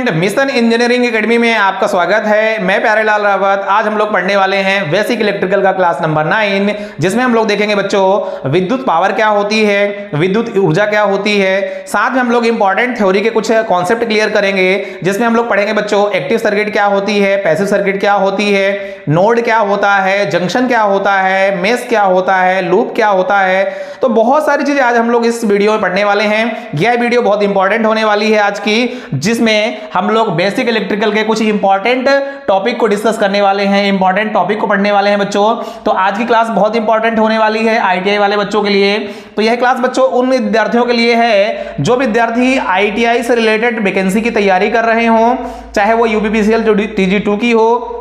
Student, mission engineering academy में आपका स्वागत है। मैं प्यारेलाल रावत। आज हम लोग पढ़ने वाले हैं बेसिक इलेक्ट्रिकल का क्लास नंबर 9, जिसमें हम लोग देखेंगे बच्चों विद्युत पावर क्या होती है, विद्युत ऊर्जा क्या होती है। साथ में हम लोग इंपॉर्टेंट थ्योरी के कुछ कॉन्सेप्ट क्लियर करेंगे, जिसमें हम लोग पढ़ेंगे बच्चों एक्टिव सर्किट क्या होती है, पैसिव सर्किट क्या होती है, नोड क्या होता है, जंक्शन क्या होता है, मेश क्या होता है, लूप क्या होता है। तो बहुत सारी चीजें आज हम लोग इस वीडियो में पढ़ने वाले हैं। यह वीडियो बहुत इंपॉर्टेंट होने वाली है आज की, जिसमें हम लोग बेसिक इलेक्ट्रिकल के कुछ इंपॉर्टेंट टॉपिक को डिस्कस करने वाले हैं, इंपॉर्टेंट टॉपिक को पढ़ने वाले हैं बच्चों। तो आज की क्लास बहुत इंपॉर्टेंट होने वाली है आईटीआई वाले बच्चों के लिए। तो यह क्लास बच्चों उन विद्यार्थियों के लिए है जो विद्यार्थी आईटीआई से रिलेटेड वैकेंसी की तैयारी कर रहे हो, चाहे वो यूपीपीसीएल जो टीजी2 की हो,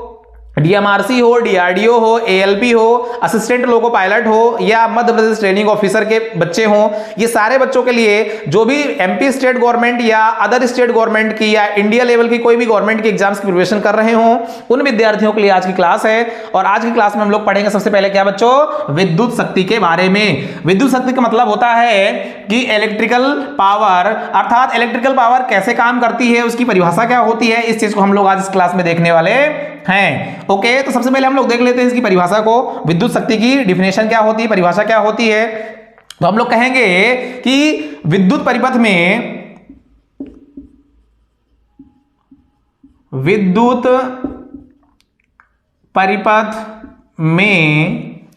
डीएमआरसी हो, डीआरडीओ हो, एएलपी हो, असिस्टेंट लोको पायलट हो, या मध्य प्रदेश ट्रेनिंग ऑफिसर के बच्चे हों। ये सारे बच्चों के लिए जो भी एमपी स्टेट गवर्नमेंट या अदर स्टेट गवर्नमेंट की या इंडिया लेवल की कोई भी गवर्नमेंट की एग्जाम्स की प्रिपरेशन कर रहे हों, उन विद्यार्थियों के लिए आज की क्लास है। और आज की क्लास में हम लोग पढ़ेंगे सबसे पहले क्या बच्चों, विद्युत शक्ति के बारे में। विद्युत शक्ति का मतलब होता है कि इलेक्ट्रिकल पावर, अर्थात इलेक्ट्रिकल पावर कैसे काम करती है, उसकी परिभाषा क्या होती है। इस चीज को हम लोग आज इस क्लास में देखने वाले हैं। ओके, तो सबसे पहले हम लोग देख लेते हैं इसकी परिभाषा को। विद्युत शक्ति की डिफिनेशन क्या होती है, परिभाषा क्या होती है। तो हम लोग कहेंगे कि विद्युत परिपथ में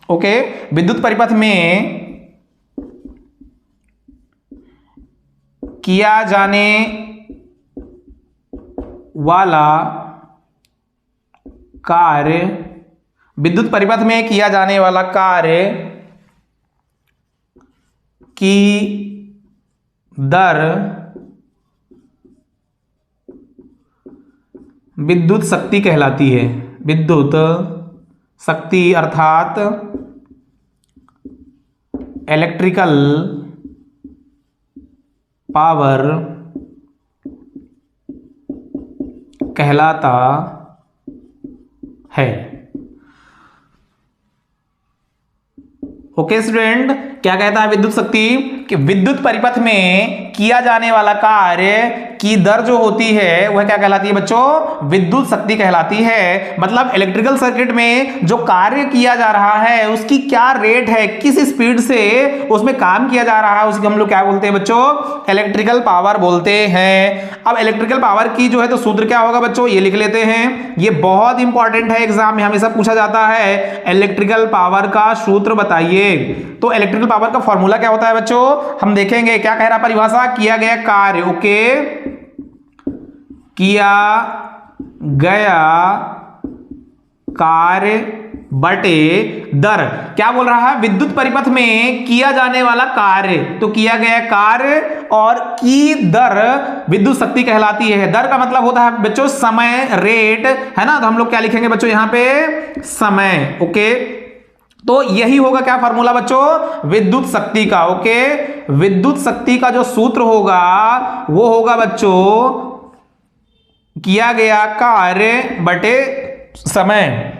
ओके, विद्युत परिपथ में किया जाने वाला कार्य, विद्युत परिपथ में किया जाने वाला कार्य की दर विद्युत शक्ति कहलाती है। विद्युत शक्ति अर्थात इलेक्ट्रिकल पावर कहलाता है। ओके स्टूडेंट, क्या कहता है विद्युत शक्ति कि विद्युत परिपथ में किया जाने वाला कार्य की दर जो होती है वह क्या कहलाती है बच्चों, विद्युत शक्ति कहलाती है। मतलब इलेक्ट्रिकल सर्किट में जो कार्य किया जा रहा है उसकी क्या रेट है, किस स्पीड से उसमें काम किया जा रहा है, उसको हम लोग क्या बोलते हैं बच्चों, इलेक्ट्रिकल पावर बोलते हैं। अब इलेक्ट्रिकल पावर की जो है तो सूत्र क्या होगा बच्चों, ये लिख लेते हैं। ये बहुत इंपॉर्टेंट है, एग्जाम में हमेशा पूछा जाता है, इलेक्ट्रिकल पावर का सूत्र बताइए। तो इलेक्ट्रिकल पावर का फॉर्मूला क्या होता है बच्चों, हम देखेंगे। क्या कह रहा परिभाषा, किया गया कार्य, ओके, किया गया कार्य बटे दर। क्या बोल रहा है, विद्युत परिपथ में किया जाने वाला कार्य, तो किया गया कार्य और की दर विद्युत शक्ति कहलाती है। दर का मतलब होता है बच्चों समय, रेट, है ना। तो हम लोग क्या लिखेंगे बच्चों यहां पे, समय। ओके, तो यही होगा क्या फॉर्मूला बच्चों, विद्युत शक्ति का। ओके, विद्युत शक्ति का जो सूत्र होगा वो होगा बच्चों किया गया कार्य बटे समय।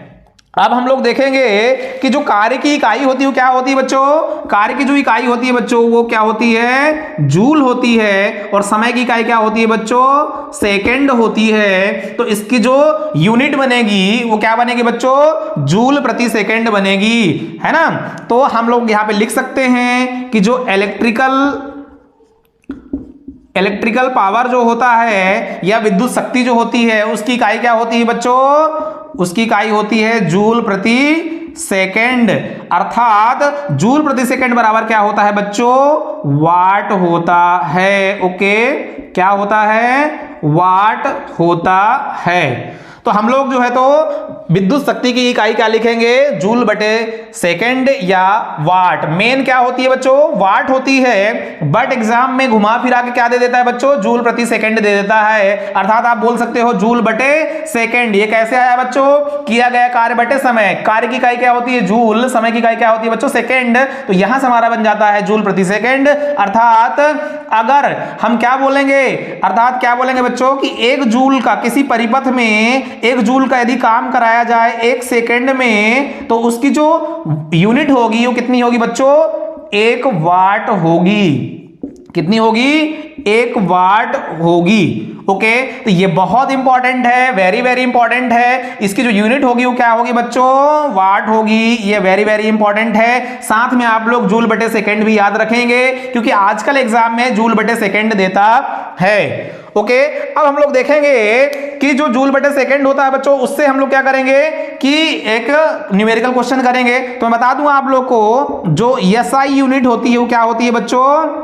अब हम लोग देखेंगे कि जो कार्य की इकाई होती है वो क्या होती है बच्चों, कार्य की जो इकाई होती है बच्चों वो क्या होती है, जूल होती है। और समय की इकाई क्या होती है बच्चों, सेकंड होती है। तो इसकी जो यूनिट बनेगी वो क्या बनेगी बच्चों, जूल प्रति सेकंड बनेगी, है ना। तो हम लोग यहां पे लिख सकते हैं कि जो इलेक्ट्रिकल पावर जो होता है या विद्युत शक्ति जो होती है उसकी इकाई क्या होती है बच्चों, उसकी इकाई होती है जूल प्रति सेकंड। अर्थात जूल प्रति सेकंड बराबर क्या होता है बच्चों, वाट होता है। ओके, क्या होता है, वाट होता है। तो हम लोग जो है तो विद्युत शक्ति की इकाई क्या लिखेंगे, जूल बटे सेकंड या वाट। मेन क्या होती है बच्चों, वाट होती है, बट एग्जाम में घुमा फिरा के क्या दे देता है बच्चों, जूल प्रति सेकंड दे देता है। अर्थात आप बोल सकते हो जूल बटे सेकंड। ये कैसे आया बच्चों, किया गया कार्य बटे समय। कार्य की इकाई क्या होती है जूल, समय की इकाई क्या होती है बच्चों सेकंड। तो यहां से हमारा बन जाता है जूल प्रति सेकंड। अर्थात अगर हम क्या बोलेंगे, अर्थात क्या बोलेंगे बच्चों कि एक जूल का किसी परिपथ में, एक जूल का यदि काम कराया जाए एक सेकंड में, तो उसकी जो यूनिट होगी वो कितनी होगी बच्चों, 1 वाट होगी। कितनी होगी, 1 वाट होगी। ओके, तो ये बहुत इंपॉर्टेंट है, वेरी वेरी इंपॉर्टेंट है। इसकी जो यूनिट होगी वो क्या होगी बच्चों, वाट होगी। ये वेरी वेरी इंपॉर्टेंट है। साथ में आप लोग जूल बटे सेकंड भी याद रखेंगे, क्योंकि आजकल एग्जाम में जूल बटे सेकंड देता है। ओके, अब हम लोग देखेंगे कि जो जूल बटे सेकंड होता है बच्चों, उससे हम लोग क्या करेंगे कि एक न्यूमेरिकल क्वेश्चन करेंगे। तो मैं बता दूं आप लोग को, जो एसआई यूनिट होती है वो क्या होती है बच्चों,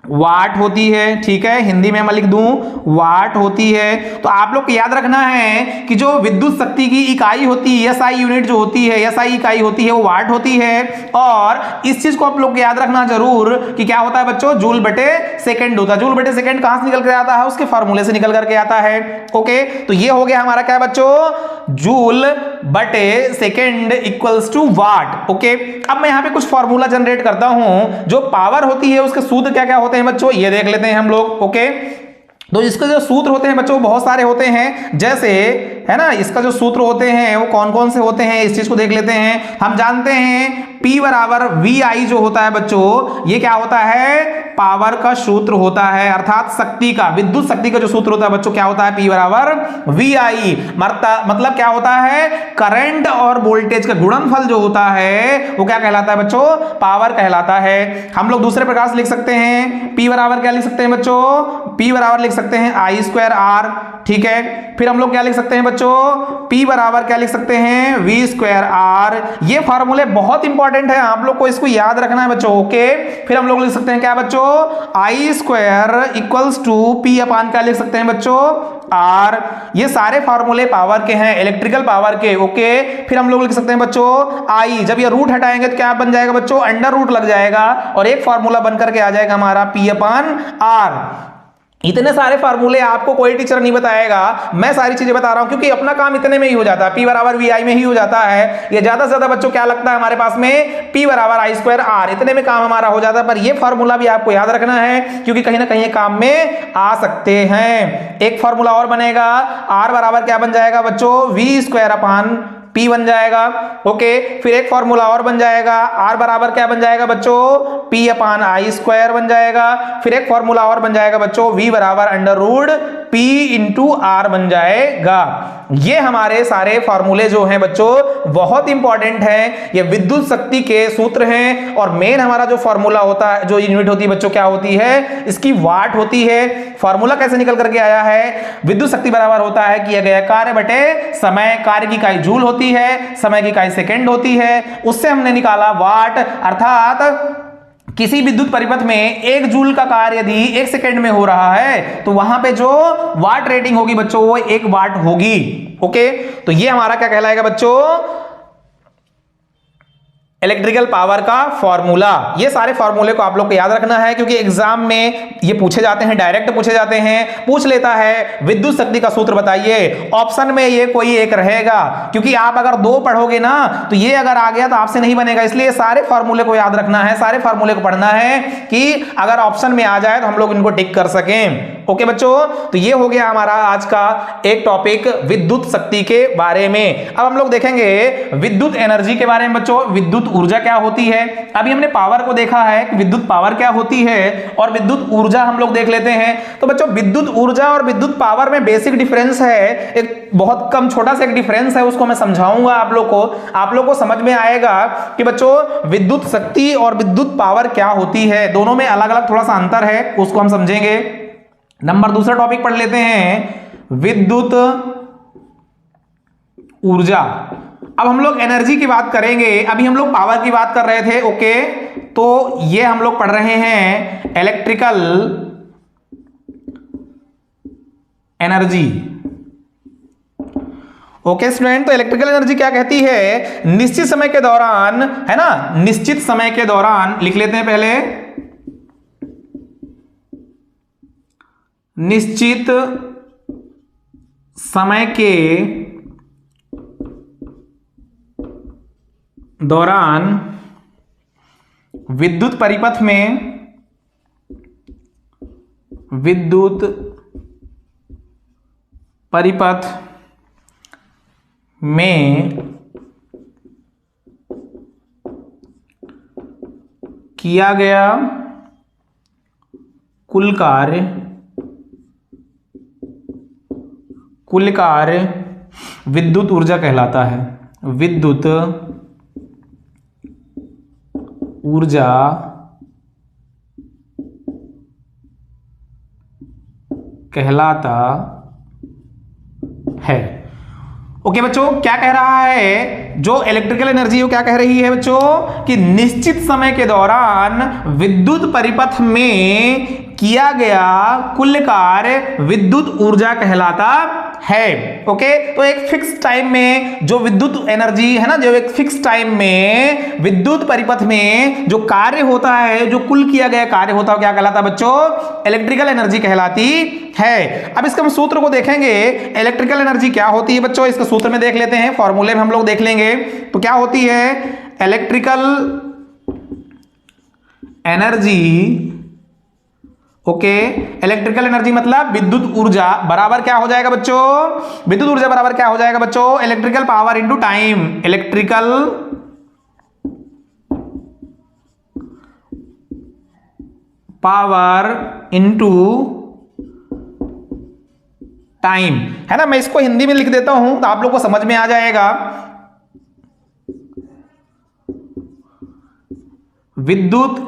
वाट होती है। ठीक है, हिंदी में मैं लिख दूं वाट होती है। तो आप लोग को याद रखना है कि जो विद्युत शक्ति की इकाई होती है, एसआई यूनिट जो होती है, एसआई इकाई होती है, वो वाट होती है। और इस चीज को आप लोग को याद रखना जरूर कि क्या होता है बच्चों, जूल बटे सेकंड होता है। जूल बटे सेकंड कहां से निकल कर आता है, उसके फार्मूले से निकल करके आता है। ओके, तो ये हो गया हमारा क्या बच्चों, जूल बटे second equals to watt. Okay, अब मैं यहां पे कुछ फार्मूला जनरेट करता हूं। जो पावर होती है उसके सूत्र क्या क्या होते हैं बच्चों, ये देख लेते हैं हम लोग। ओके, तो इसके जो सूत्र होते हैं बच्चों बहुत सारे होते हैं, जैसे है ना, इसका जो सूत्र होते हैं वो कौन कौन से होते हैं, इस चीज को देख लेते हैं। हम जानते हैं P बराबर VI जो होता है बच्चों, ये क्या होता है, पावर का सूत्र होता है, अर्थात शक्ति का, विद्युत शक्ति का जो सूत्र होता है बच्चों क्या होता है, P बराबर VI। मतलब क्या होता है, करंट और वोल्टेज का गुणनफल जो होता है वो क्या कहलाता है बच्चों, पावर कहलाता है। हम लोग दूसरे प्रकार से लिख सकते हैं, P बराबर क्या लिख सकते हैं बच्चों, P बराबर लिख सकते हैं I स्क्वायर R। ठीक है, फिर हम लोग क्या लिख सकते हैं बच्चों, P बराबर क्या लिख सकते हैं, V स्क्वायर R। ये फॉर्मूले बहुत इंपॉर्टेंट है, आप लोग को इसको याद रखना है बच्चों। ओके, फिर हम लोग लिख सकते हैं क्या बच्चों, I square equals to P upon क्या लिख सकते हैं बच्चों, R। ये सारे फॉर्मूले पावर के हैं, इलेक्ट्रिकल पावर के। ओके, फिर हम लोग लिख सकते हैं बच्चों I, जब ये रूट हटाएंगे तो क्या बन जाएगा बच्चों, अंडर रूट लग जाएगा और एक फॉर्मूला बनकर के आ जाएगा हमारा P अपान R। इतने सारे फार्मूले आपको कोई टीचर नहीं बताएगा, मैं सारी चीजें बता रहा हूं, क्योंकि अपना काम इतने में ही हो जाता है, P बराबर VI में ही हो जाता है। ये ज्यादा से ज्यादा बच्चों क्या लगता है हमारे पास में, P बराबर I स्क्वायर R, इतने में काम हमारा हो जाता है। पर ये फार्मूला भी आपको याद रखना है, क्योंकि कहीं ना कहीं काम में आ सकते हैं। एक फार्मूला और बनेगा, R बराबर क्या बन जाएगा बच्चों, V स्क्वायर अपान P बन जाएगा। ओके, फिर एक फॉर्मूला और बन जाएगा, R बराबर क्या बन जाएगा बच्चों, P अपान I स्क्वायर बन जाएगा। फिर एक फॉर्मूला और बन जाएगा बच्चों, V बराबर under root P into R बन जाएगा। ये हमारे सारे फॉर्मूले जो हैं बच्चों बहुत इंपॉर्टेंट हैं, ये विद्युत शक्ति के सूत्र हैं। और मेन हमारा जो फॉर्मूला होता है, जो यूनिट होती है बच्चों क्या होती है, इसकी वाट होती है। फॉर्मूला कैसे निकल करके आया है, विद्युत शक्ति बराबर होता है किया गया कार्य बटे समय। कार्य की इकाई जूल होती है, समय की इकाई सेकंड होती है, उससे हमने निकाला वाट। अर्थात किसी विद्युत परिपथ में 1 जूल का कार्य यदि 1 सेकंड में हो रहा है तो वहां पे जो वाट रेटिंग होगी बच्चों वो 1 वाट होगी। ओके, तो ये हमारा क्या कहलाएगा बच्चों, इलेक्ट्रिकल पावर का फॉर्मूला। ये सारे फॉर्मूले को आप लोग को याद रखना है, क्योंकि एग्जाम में ये पूछे जाते हैं, डायरेक्ट पूछे जाते हैं। पूछ लेता है विद्युत शक्ति का सूत्र बताइए, ऑप्शन में ये कोई एक रहेगा, क्योंकि आप अगर 2 पढ़ोगे ना तो ये अगर आ गया तो आपसे नहीं बनेगा। इसलिए सारे फॉर्मूले को याद रखना है, सारे फॉर्मूले को पढ़ना है कि अगर ऑप्शन में आ जाए तो हम लोग इनको टिक कर सकें। ओके बच्चों, तो ये हो गया हमारा आज का एक टॉपिक विद्युत शक्ति के बारे में। अब हम लोग देखेंगे विद्युत एनर्जी के बारे में बच्चों, विद्युत ऊर्जा क्या होती है। अभी हमने पावर को देखा है कि विद्युत पावर क्या होती है, और विद्युत ऊर्जा हम लोग देख लेते हैं। तो बच्चों विद्युत ऊर्जा और विद्युत पावर में बेसिक डिफरेंस है, एक बहुत कम छोटा सा एक डिफरेंस है, उसको मैं समझाऊंगा आप लोग को समझ में आएगा कि बच्चों विद्युत शक्ति और विद्युत पावर क्या होती है। दोनों में अलग अलग थोड़ा सा अंतर है, उसको हम समझेंगे। नंबर दूसरा टॉपिक पढ़ लेते हैं, विद्युत ऊर्जा। अब हम लोग एनर्जी की बात करेंगे, अभी हम लोग पावर की बात कर रहे थे। ओके, तो ये हम लोग पढ़ रहे हैं इलेक्ट्रिकल एनर्जी। ओके स्टूडेंट, तो इलेक्ट्रिकल एनर्जी क्या कहती है, निश्चित समय के दौरान, है ना, निश्चित समय के दौरान, लिख लेते हैं पहले, निश्चित समय के दौरान विद्युत परिपथ में, विद्युत परिपथ में किया गया कुल कार्य कुल कार्य विद्युत ऊर्जा कहलाता है। विद्युत ऊर्जा कहलाता है। ओके बच्चों, क्या कह रहा है जो इलेक्ट्रिकल एनर्जी वो क्या कह रही है बच्चों कि निश्चित समय के दौरान विद्युत परिपथ में किया गया कुल कार्य विद्युत ऊर्जा कहलाता है। ओके, तो एक फिक्स टाइम में जो विद्युत एनर्जी है ना, जो एक फिक्स टाइम में विद्युत परिपथ में जो कार्य होता है, जो कुल किया गया कार्य होता है, क्या कहलाता है बच्चों? इलेक्ट्रिकल एनर्जी कहलाती है। अब इसका हम सूत्र को देखेंगे, इलेक्ट्रिकल एनर्जी क्या होती है बच्चों, इसके सूत्र में देख लेते हैं, फॉर्मूले में हम लोग देख लेंगे। तो क्या होती है electrical energy? Okay, electrical energy मतलब विद्युत ऊर्जा बराबर क्या हो जाएगा बच्चों? विद्युत ऊर्जा बराबर क्या हो जाएगा बच्चों? Electrical power into time. Electrical power into time, है ना। मैं इसको हिंदी में लिख देता हूं तो आप लोग को समझ में आ जाएगा। विद्युत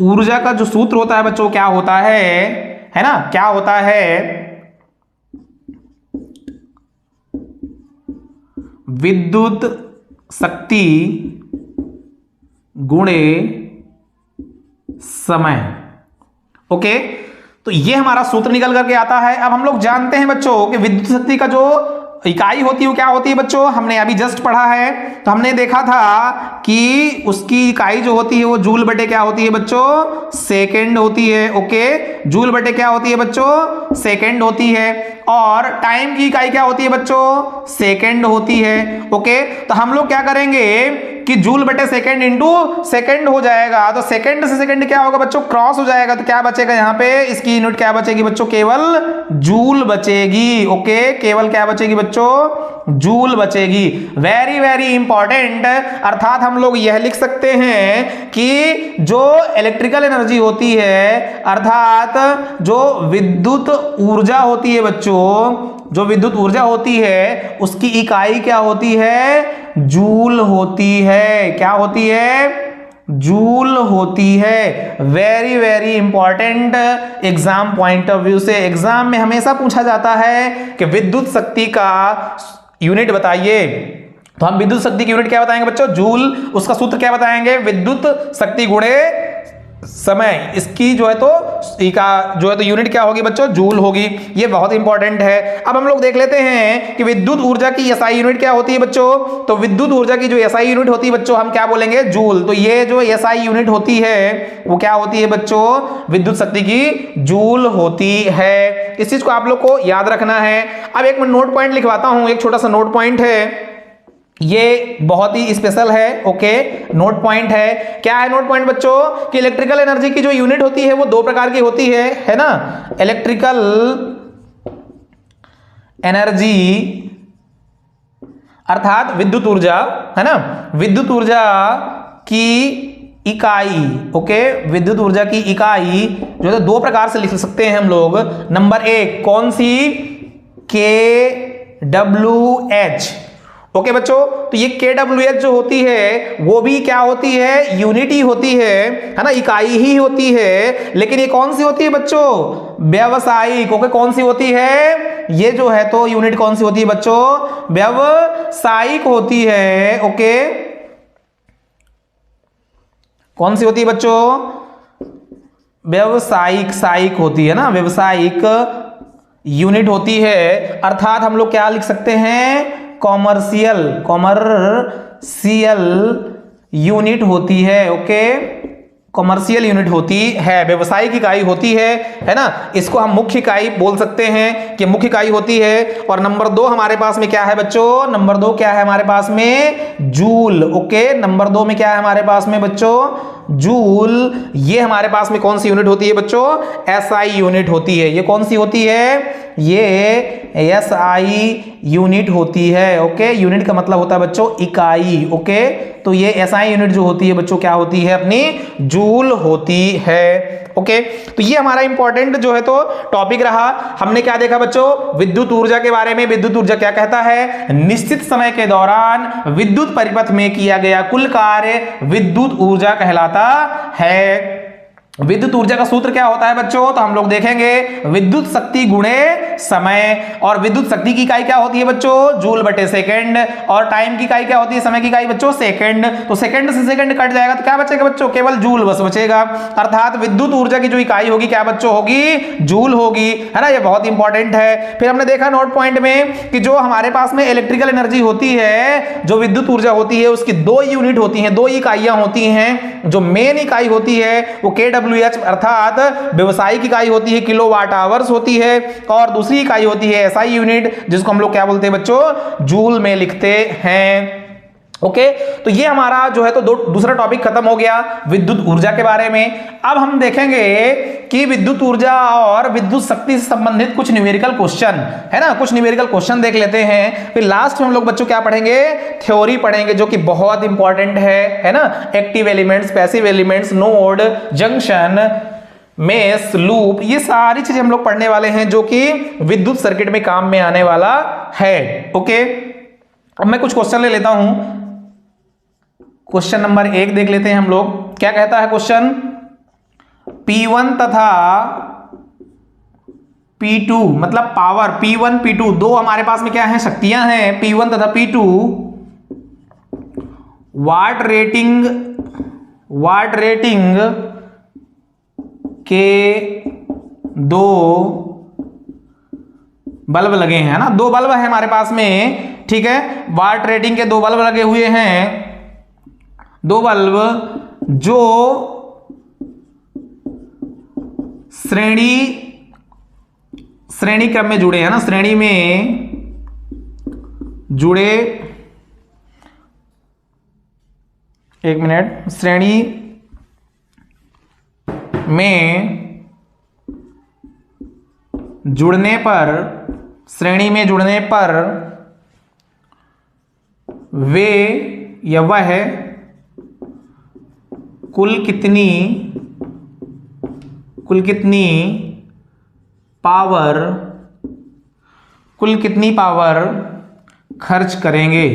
ऊर्जा का जो सूत्र होता है बच्चों क्या होता है ना, क्या होता है? विद्युत शक्ति गुणे समय। ओके, तो ये हमारा सूत्र निकल करके आता है। अब हम लोग जानते हैं बच्चों कि विद्युत शक्ति का जो इकाई होती है वो क्या होती है बच्चों? हमने अभी जस्ट पढ़ा है, तो हमने देखा था कि उसकी इकाई जो होती है वो जूल बटे क्या होती है बच्चों? सेकेंड होती है। ओके, जूल बटे क्या होती है बच्चों? सेकेंड होती है। और टाइम की इकाई क्या होती है बच्चों? सेकेंड होती है। ओके, तो हम लोग क्या करेंगे कि जूल बटे सेकेंड इंटू सेकेंड हो जाएगा, तो सेकेंड से सेकेंड क्या होगा बच्चों? क्रॉस हो जाएगा। तो क्या बचेगा यहाँ पे? इसकी यूनिट क्या बचेगी बच्चों? केवल जूल बचेगी। ओके, केवल क्या बचेगी बच्चों? जूल बचेगी। Very very important. अर्थात हम लोग यह लिख सकते हैं कि जो इलेक्ट्रिकल एनर्जी होती है, अर्थात जो विद्युत ऊर्जा होती है बच्चों, जो विद्युत ऊर्जा होती है उसकी इकाई क्या होती है? जूल होती है। क्या होती है? जूल होती है। Very very important exam point of view से। एग्जाम में हमेशा पूछा जाता है कि विद्युत शक्ति का यूनिट बताइए, तो हम विद्युत शक्ति की यूनिट क्या बताएंगे बच्चों? जूल। उसका सूत्र क्या बताएंगे? विद्युत शक्ति गुणे समय। इसकी जो है तो यूनिट क्या होगी बच्चों? जूल होगी। ये बहुत इंपॉर्टेंट है। अब हम लोग देख लेते हैं कि विद्युत ऊर्जा की एसआई यूनिट क्या होती है बच्चों? तो विद्युत ऊर्जा की जो एसआई यूनिट होती है बच्चों, हम क्या बोलेंगे? जूल। तो ये जो एसआई यूनिट होती है वो क्या होती है बच्चों? विद्युत शक्ति की जूल होती है। इस चीज को आप लोग को याद रखना है। अब एक मैं नोट पॉइंट लिखवाता हूं, एक छोटा सा नोट पॉइंट है, ये बहुत ही स्पेशल है। ओके, नोट पॉइंट है। क्या है नोट पॉइंट बच्चों? कि इलेक्ट्रिकल एनर्जी की जो यूनिट होती है वो दो प्रकार की होती है ना। इलेक्ट्रिकल एनर्जी अर्थात विद्युत ऊर्जा, है ना, विद्युत ऊर्जा की इकाई। ओके, विद्युत ऊर्जा की इकाई जो है दो प्रकार से लिख सकते हैं हम लोग। नंबर एक कौन सी? KWH। ओके बच्चों, तो ये KWH जो होती है वो भी क्या होती है? यूनिट ही होती है ना, इकाई ही होती है। लेकिन ये कौन सी होती है बच्चों? व्यावसायिक। ओके, कौन सी होती है? ये जो है तो यूनिट कौन सी होती है बच्चों? व्यावसायिक होती है। ओके, कौन सी होती है बच्चों? व्यावसायिक होती है ना, व्यावसायिक यूनिट होती है। अर्थात हम लोग क्या लिख सकते हैं? कॉमर्शियल यूनिट होती है। ओके, कॉमर्शियल यूनिट होती है, व्यवसायिक इकाई होती है ना। इसको हम मुख्य इकाई बोल सकते हैं कि मुख्य इकाई होती है। और नंबर दो हमारे पास में क्या है बच्चों? नंबर दो क्या है हमारे पास में? जूल। ओके, नंबर दो में क्या है हमारे पास में बच्चों? जूल, ये हमारे पास में कौन सी यूनिट होती है बच्चों? एसआई यूनिट होती है। ये कौन सी होती है? ये एसआई यूनिट होती है। ओके, यूनिट का मतलब होता है बच्चों इकाई। ओके, तो ये एसआई यूनिट जो होती है बच्चों क्या होती है? अपनी जूल होती है। ओके, तो ये हमारा इंपॉर्टेंट जो है तो टॉपिक रहा। हमने क्या देखा बच्चों? विद्युत ऊर्जा के बारे में। विद्युत ऊर्जा क्या कहता है? निश्चित समय के दौरान विद्युत परिपथ में किया गया कुल कार्य विद्युत ऊर्जा कहलाता है। विद्युत ऊर्जा का सूत्र क्या होता है बच्चों? तो हम लोग देखेंगे विद्युत शक्ति गुणे समय। और विद्युत शक्ति की इकाई क्या होती है बच्चों? जूल बटे सेकंड। और टाइम की इकाई क्या होती है? समय की इकाई बच्चों सेकंड। तो सेकंड से सेकंड कट जाएगा तो क्या बचेगा बच्चों? केवल जूल बस बचेगा। अर्थात विद्युत ऊर्जा की जो इकाई होगी क्या बच्चों होगी? जूल होगी, है ना। ये बहुत इंपॉर्टेंट है। फिर हमने देखा नोट पॉइंट में कि जो हमारे पास में इलेक्ट्रिकल एनर्जी होती है, जो विद्युत ऊर्जा होती है, उसकी दो यूनिट होती हैं, दो इकाइयां होती हैं। जो मेन इकाई होती है वो kWh अर्थात व्यवसायिक इकाई होती है, किलोवाट आवर्स होती है। और दूसरी इकाई होती है एसआई यूनिट, जिसको हम लोग क्या बोलते हैं बच्चों? जूल में लिखते हैं। ओके, तो ये हमारा जो है तो दूसरा टॉपिक खत्म हो गया विद्युत ऊर्जा के बारे में। अब हम देखेंगे कि विद्युत ऊर्जा और विद्युत शक्ति से संबंधित कुछ न्यूमेरिकल क्वेश्चन, है ना, कुछ न्यूमेरिकल क्वेश्चन देख लेते हैं। फिर लास्ट में हम लोग बच्चों क्या पढ़ेंगे? थ्योरी पढ़ेंगे, जो कि बहुत इंपॉर्टेंट है ना। Active elements, passive elements, node, junction, mesh, loop, ये सारी चीजें हम लोग पढ़ने वाले हैं जो कि विद्युत सर्किट में काम में आने वाला है। ओके, अब मैं कुछ क्वेश्चन ले लेता हूं। क्वेश्चन नंबर 1 देख लेते हैं हम लोग। क्या कहता है क्वेश्चन? P1 तथा P2 मतलब पावर P1 P2 दो हमारे पास में क्या है? शक्तियां हैं P1 तथा P2। वाट रेटिंग के दो बल्ब लगे हैं, ना। दो बल्ब है हमारे पास में, ठीक है। वाट रेटिंग के दो बल्ब लगे हुए हैं। दो बल्ब जो श्रेणी क्रम में जुड़े हैं, ना। श्रेणी में जुड़े, एक मिनट, श्रेणी में जुड़ने पर वे या वह कुल कितनी पावर खर्च करेंगे।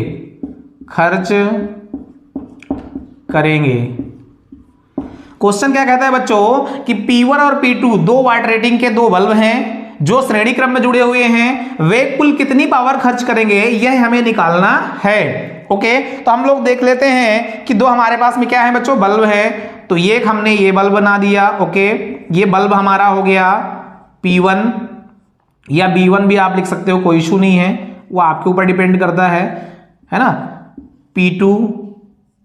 क्वेश्चन क्या कहता है बच्चों कि P1 और P2 दो वाट रेटिंग के दो बल्ब हैं जो श्रेणी क्रम में जुड़े हुए हैं। वे कुल कितनी पावर खर्च करेंगे, यह हमें निकालना है। ओके, तो हम लोग देख लेते हैं कि दो हमारे पास में क्या है बच्चों? बल्ब है। तो ये हमने ये बल्ब बना दिया। ओके, ये बल्ब हमारा हो गया P1 या B1 भी आप लिख सकते हो, कोई इशू नहीं है, वो आपके ऊपर डिपेंड करता है ना। P2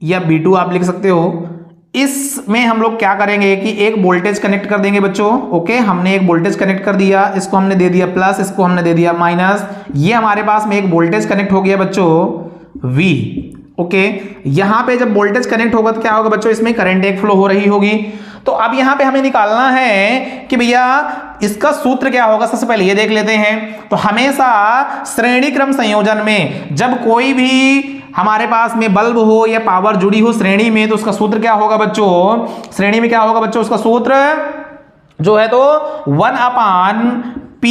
या B2 आप लिख सकते हो। इसमें हम लोग क्या करेंगे कि एक वोल्टेज कनेक्ट कर देंगे बच्चों। ओके, हमने एक वोल्टेज कनेक्ट कर दिया, इसको हमने दे दिया प्लस, इसको हमने दे दिया माइनस। ये हमारे पास में एक वोल्टेज कनेक्ट हो गया बच्चों V। ओके, यहां पे जब वोल्टेज कनेक्ट होगा तो क्या होगा बच्चों? इसमें करंट एक फ्लो हो रही होगी। तो अब यहां पे हमें निकालना है कि भैया इसका सूत्र क्या होगा। सबसे पहले ये देख लेते हैं। तो हमेशा श्रेणी क्रम संयोजन में जब कोई भी हमारे पास में बल्ब हो या पावर जुड़ी हो श्रेणी में, तो उसका सूत्र क्या होगा बच्चों? श्रेणी में क्या होगा बच्चों? उसका सूत्र जो है तो 1/P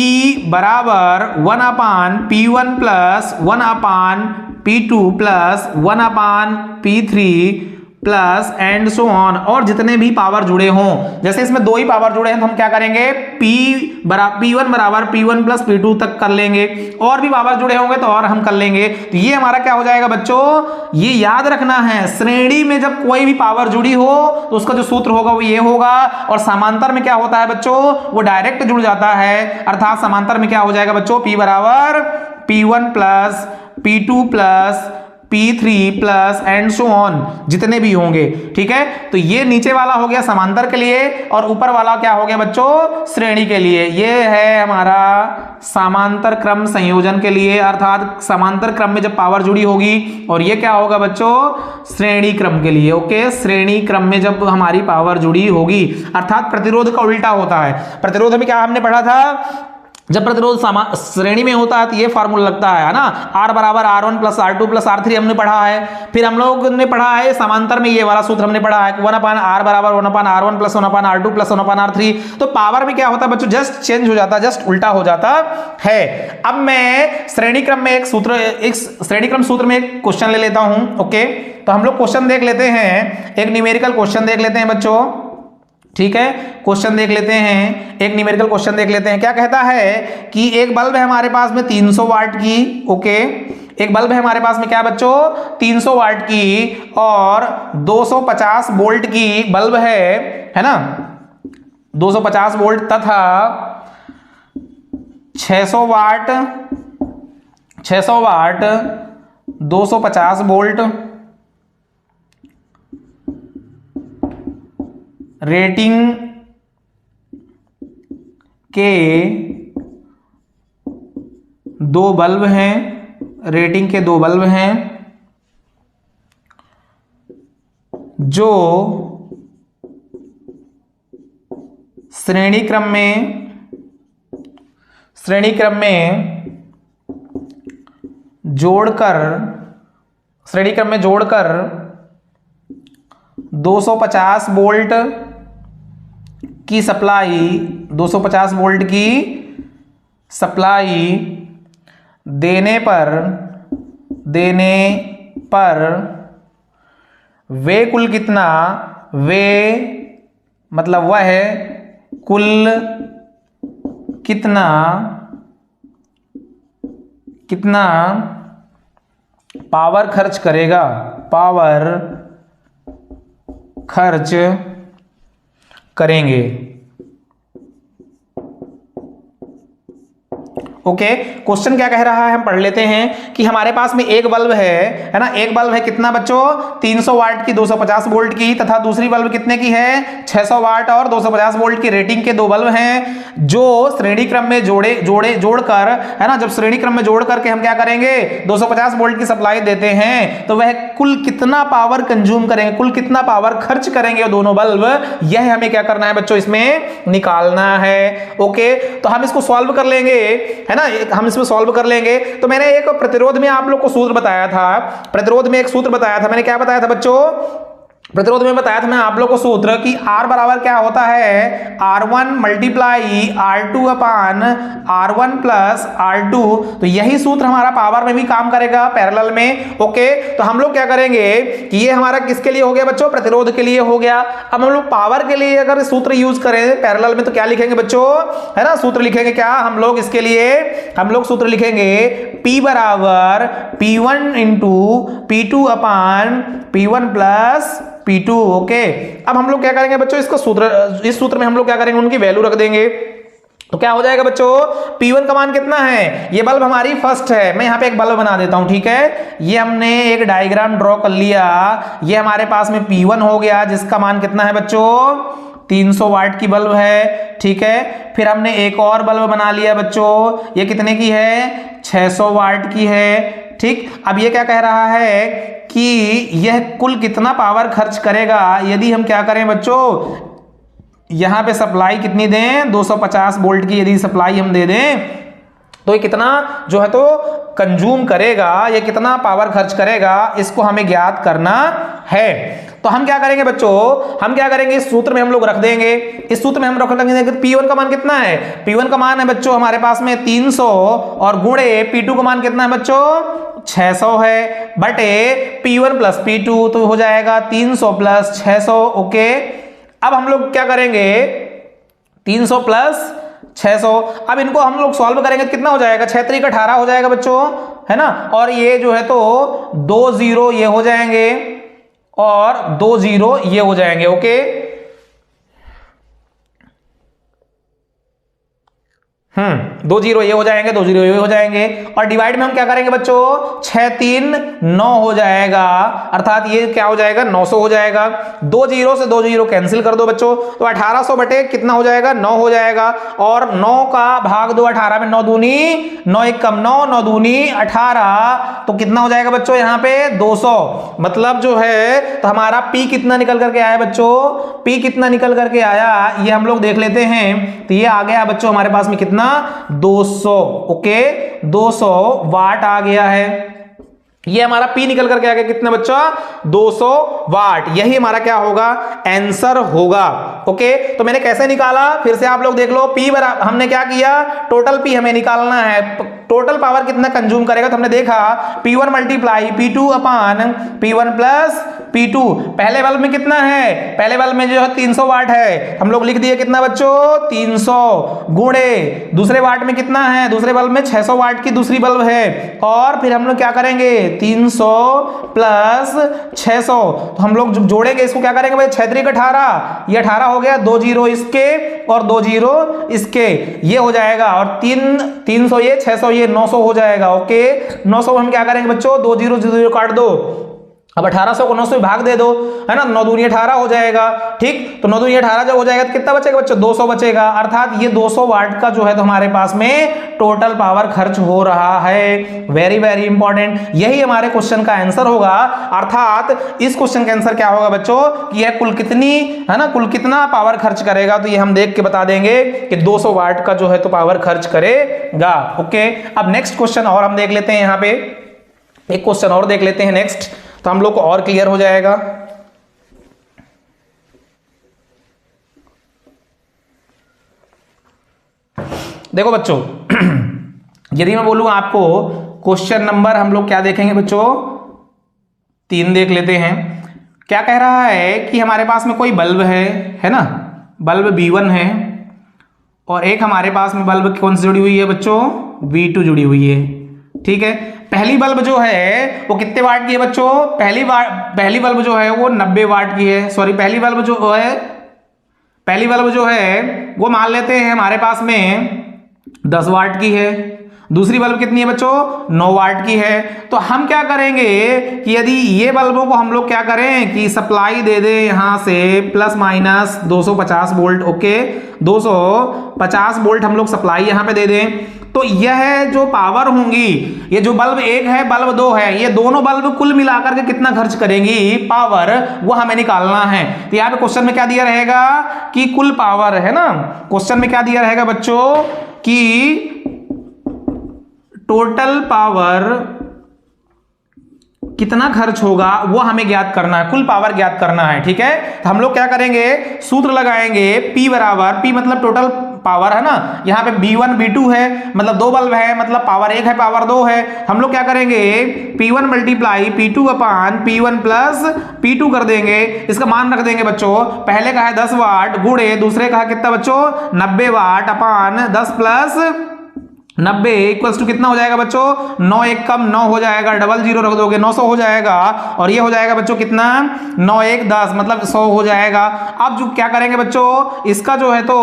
बराबर 1/P1 plus 1/P2 plus 1/P3 plus and so on. और जितने भी पावर जुड़े हों, जैसे इसमें दो ही पावर जुड़े हैं तो हम क्या करेंगे? P1 बराबर P1 प्लस P2 तक कर लेंगे। और भी पावर जुड़े होंगे तो और हम कर लेंगे। तो ये हमारा क्या हो जाएगा बच्चों? ये याद रखना है, श्रेणी में जब कोई भी पावर जुड़ी हो तो उसका जो सूत्र होगा वो ये होगा। और समांतर में क्या होता है बच्चों? वो डायरेक्ट जुड़ जाता है। अर्थात समांतर में क्या हो जाएगा बच्चों? P बराबर P1 plus P2 plus P3 plus and so on, जितने भी होंगे, ठीक है। तो ये नीचे वाला हो गया समांतर के लिए और ऊपर वाला क्या हो गया बच्चों, श्रेणी के लिए। ये है हमारा समांतर क्रम संयोजन के लिए, अर्थात समांतर क्रम में जब पावर जुड़ी होगी, और ये क्या होगा बच्चों, श्रेणी क्रम के लिए। ओके, श्रेणी क्रम में जब हमारी पावर जुड़ी होगी, अर्थात प्रतिरोध का उल्टा होता है। प्रतिरोध में क्या हमने पढ़ा था, जब प्रतिरोध श्रेणी में होता है तो ये फार्मूला लगता है ना, R बराबर R1 plus R2 plus R3 हमने पढ़ा है। फिर हम लोग ने पढ़ा है समांतर में ये वाला सूत्र हमने पढ़ा है 1/R बराबर 1/R1 plus 1/R2 plus 1/R3। तो पावर में क्या होता है बच्चों, जस्ट चेंज हो जाता है, जस्ट उल्टा हो जाता है। अब मैं श्रेणी क्रम में एक श्रेणी क्रम सूत्र में एक क्वेश्चन ले लेता हूं। ओके, तो हम लोग क्वेश्चन देख लेते हैं, एक न्यूमेरिकल क्वेश्चन देख लेते हैं बच्चों, ठीक है। क्वेश्चन देख लेते हैं, एक न्यूमेरिकल क्वेश्चन देख लेते हैं। क्या कहता है कि एक बल्ब है हमारे पास में 300 वाट की। ओके, एक बल्ब है हमारे पास में क्या बच्चों, 300 वाट की और 250 वोल्ट की बल्ब है ना, 250 वोल्ट तथा 600 वाट 250 वोल्ट रेटिंग के दो बल्ब हैं, रेटिंग के दो बल्ब हैं जो श्रेणी क्रम में जोड़कर 250 वोल्ट की सप्लाई 250 वोल्ट की सप्लाई देने पर वे कुल कितना, वे मतलब वह है कुल कितना पावर खर्च करेगा, पावर खर्च करेंगे। ओके, क्वेश्चन क्या कह रहा है हम पढ़ लेते हैं कि हमारे पास में एक बल्ब है ना, एक बल्ब है कितना बच्चों, 300 वाट की 250 वोल्ट की, तथा दूसरी बल्ब कितने की है, 600 वाट और 250 वोल्ट की रेटिंग के दो बल्ब हैं जो श्रेणी क्रम में जोड़कर है ना, जब श्रेणी क्रम में जोड़ करके हम क्या करेंगे, 250 वोल्ट की सप्लाई देते हैं, तो वह कुल कितना पावर कंज्यूम करेंगे, कुल कितना पावर खर्च करेंगे दोनों बल्ब, यह हमें क्या करना है बच्चों, इसमें निकालना है। ओके, तो हम इसको सॉल्व कर लेंगे, है ना, हम इसमें सॉल्व कर लेंगे। तो मैंने एक प्रतिरोध में आप लोग को सूत्र बताया था, प्रतिरोध में एक सूत्र बताया था, मैंने क्या बताया था बच्चों, प्रतिरोध में बताया था मैं आप लोग को सूत्र कि R बराबर क्या होता है, R1 मल्टीप्लाई R2 अपान R1 प्लस R2। तो यही सूत्र हमारा पावर में भी काम करेगा पैरेलल में। ओके, तो हम लोग क्या करेंगे कि ये हमारा किसके लिए हो गया बच्चों, प्रतिरोध के लिए हो गया। अब हम लोग पावर के लिए अगर सूत्र यूज करें पैरेलल में तो क्या लिखेंगे बच्चों, है ना, सूत्र लिखेंगे क्या हम लोग, इसके लिए हम लोग सूत्र लिखेंगे P बराबर P1 इंटू P2 अपान P1 प्लस P2। ओके, अब हम लोग क्या करेंगे बच्चों, इसको इस सूत्र में हम लोग क्या करेंगे, उनकी वैल्यू रख देंगे। तो क्या हो जाएगा बच्चों, P1 का मान कितना है, ये बल्ब हमारी फर्स्ट है, मैं यहां पे एक बल्ब बना देता हूं, ठीक है, ये हमने एक डायग्राम ड्रॉ कर लिया, ये हमारे पास में P1 हो गया जिसका मान कितना है बच्चों, 300 वाट की बल्ब है, ठीक है। फिर हमने एक और बल्ब बना लिया बच्चों, ये कितने की है, 600 वाट की है, ठीक। अब ये क्या कह रहा है कि यह कुल कितना पावर खर्च करेगा यदि हम क्या करें बच्चों, यहां पे सप्लाई कितनी दें, 250 वोल्ट की यदि सप्लाई हम दे दें तो ये कितना जो है तो कंज्यूम करेगा, ये कितना पावर खर्च करेगा, इसको हमें ज्ञात करना है। तो हम क्या करेंगे बच्चों, हम क्या करेंगे, इस सूत्र में हम लोग रख देंगे, इस सूत्र में हम रख देंगे P1 का मान कितना है, P1 का मान है बच्चों हमारे पास में 300 और गुणे P2 का मान कितना है बच्चों 600 है, बटे P1 प्लस P2 तो हो जाएगा 300 प्लस 600। ओके, अब हम लोग क्या करेंगे 300 प्लस 600, अब इनको हम लोग सॉल्व करेंगे तो कितना हो जाएगा, 6 3 18 हो जाएगा बच्चों, है ना, और ये जो है तो 2 0 ये हो जाएंगे और 2 0 ये हो जाएंगे। ओके, दो जीरो ये हो जाएंगे, दो जीरो ये हो जाएंगे, और डिवाइड में हम क्या करेंगे बच्चों, 6 3 9 हो जाएगा, अर्थात ये क्या हो जाएगा, 900 हो जाएगा। दो जीरो से दो जीरो कैंसिल कर दो बच्चों, तो 1800 बटे कितना हो जाएगा, 9 हो जाएगा, और 9 का भाग दो 18 में, 9 दूनी 9 एक कम 9, 9 दूनी 18, तो कितना हो जाएगा बच्चों यहाँ पे 200। मतलब जो है तो हमारा P कितना निकल करके आया बच्चों, P कितना निकल करके आया ये हम लोग देख लेते हैं। तो ये आ गया बच्चों हमारे पास में कितना, 200। ओके, 200 वाट आ गया है। ये हमारा P निकल करके आ गया कितना बच्चा, 200 वाट। यही हमारा क्या होगा, आंसर होगा। ओके, तो मैंने कैसे निकाला, फिर से आप लोग देख लो। P बराबर हमने क्या किया, टोटल P हमें निकालना है, टोटल पावर कितना कंज्यूम करेगा, तो हमने देखा P1 मल्टीप्लाई P2 अपान P1 प्लस P2। पहले बल्ब में कितना है, पहले बल्ब में जो है 300 वाट है, हम लोग लिख दिए कितना बच्चों, 300 गुणे दूसरे वाट में कितना है, दूसरे बल्ब में 600 वाट की दूसरी बल्ब है, और फिर हम लोग क्या करेंगे, 300 प्लस 600, तो हम लोग जोड़ेंगे इसको, क्या करेंगे भाई, 6 3 18, ये 18 हो गया, 2 जीरो इसके और 2 जीरो इसके, ये हो जाएगा, और 300 ये 600 ये 900 हो जाएगा। ओके, 900 हम क्या करेंगे बच्चों, 2 जीरो जीरो काट दो, अब 1800 को 900 भाग दे दो, है ना, 9 दूनी 18 हो जाएगा। ठीक, तो 9 दूनी 18 जब हो जाएगा तो कितना बचेगा बच्चों, 200 बचेगा, अर्थात ये 200 वाट का जो है तो हमारे पास में टोटल पावर खर्च हो रहा है। वेरी वेरी इंपॉर्टेंट, यही हमारे क्वेश्चन का आंसर होगा। अर्थात इस क्वेश्चन का आंसर क्या होगा बच्चों, कि यह कुल कितनी, है ना, कुल कितना पावर खर्च करेगा, तो ये हम देख के बता देंगे कि 200 वाट का जो है तो पावर खर्च करेगा। ओके, अब नेक्स्ट क्वेश्चन और हम देख लेते हैं, यहाँ पे एक क्वेश्चन और देख लेते हैं नेक्स्ट, तो हम लोग को और क्लियर हो जाएगा। देखो बच्चों, यदि मैं बोलूं आपको क्वेश्चन नंबर हम लोग क्या देखेंगे बच्चों, 3 देख लेते हैं। क्या कह रहा है कि हमारे पास में कोई बल्ब है ना, बल्ब B1 है, और एक हमारे पास में बल्ब कौन सी जुड़ी हुई है बच्चों, B2 जुड़ी हुई है। ठीक है, पहली बल्ब जो है वो कितने वाट की है बच्चों, पहली बल्ब जो है वो 90 वाट की है। सॉरी, पहली बल्ब जो है वो मान लेते हैं हमारे पास में 10 वाट की है। दूसरी बल्ब कितनी है बच्चों, 9 वाट की है। तो हम क्या करेंगे कि यदि ये बल्बों को हम लोग क्या करें कि सप्लाई दे दें यहां से plus minus 250 volt. Okay, 250 volt हम लोग सप्लाई यहां पे दे दें, तो यह जो पावर होंगी, ये जो बल्ब 1 है बल्ब 2 है, ये दोनों बल्ब कुल मिलाकर के कितना खर्च करेंगी पावर, वो हमें निकालना है। तो यहाँ पे क्वेश्चन में क्या दिया रहेगा कि कुल पावर, है ना, क्वेश्चन में क्या दिया रहेगा बच्चों कि टोटल पावर कितना खर्च होगा वो हमें ज्ञात करना है, कुल पावर ज्ञात करना है। ठीक है, तो हम लोग क्या करेंगे, सूत्र लगाएंगे, P बराबर, P मतलब टोटल पावर, है ना, यहाँ पे B1 B2 है, मतलब 2 बल्ब है, मतलब पावर 1 है पावर 2 है। हम लोग क्या करेंगे, P1 मल्टीप्लाई P2 अपान P1 प्लस P2 कर देंगे, इसका मान रख देंगे बच्चों, पहले का है 10 वाट गुणे दूसरे का कितना बच्चों 90 वाट अपान 10 प्लस 90 इक्वल्स टू कितना हो जाएगा बच्चों, 9 एक कम 9 हो जाएगा, डबल जीरो रख दोगे 900 हो जाएगा, और ये हो जाएगा बच्चों कितना 9 एक 10 मतलब 100 हो जाएगा। अब जो क्या करेंगे बच्चों, इसका जो है तो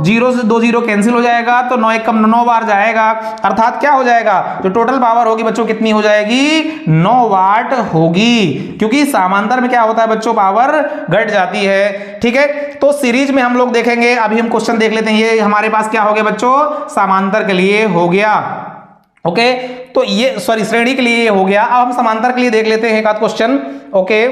0 से 2 जीरो कैंसिल हो जाएगा, तो 9 एक कम 9 बार जाएगा, अर्थात क्या हो जाएगा, जो टोटल पावर होगी बच्चों कितनी हो जाएगी, 9 वाट होगी, क्योंकि समांतर में क्या होता है बच्चों, पावर घट जाती है। ठीक है, तो सीरीज में हम लोग देखेंगे, अभी हम क्वेश्चन देख लेते हैं। ये हमारे पास क्या हो गया बच्चों, समांतर के लिए हो गया। ओके, तो ये सॉरी श्रेणी के लिए हो गया। अब हम समांतर के लिए देख लेते हैं एक आध क्वेश्चन। ओके,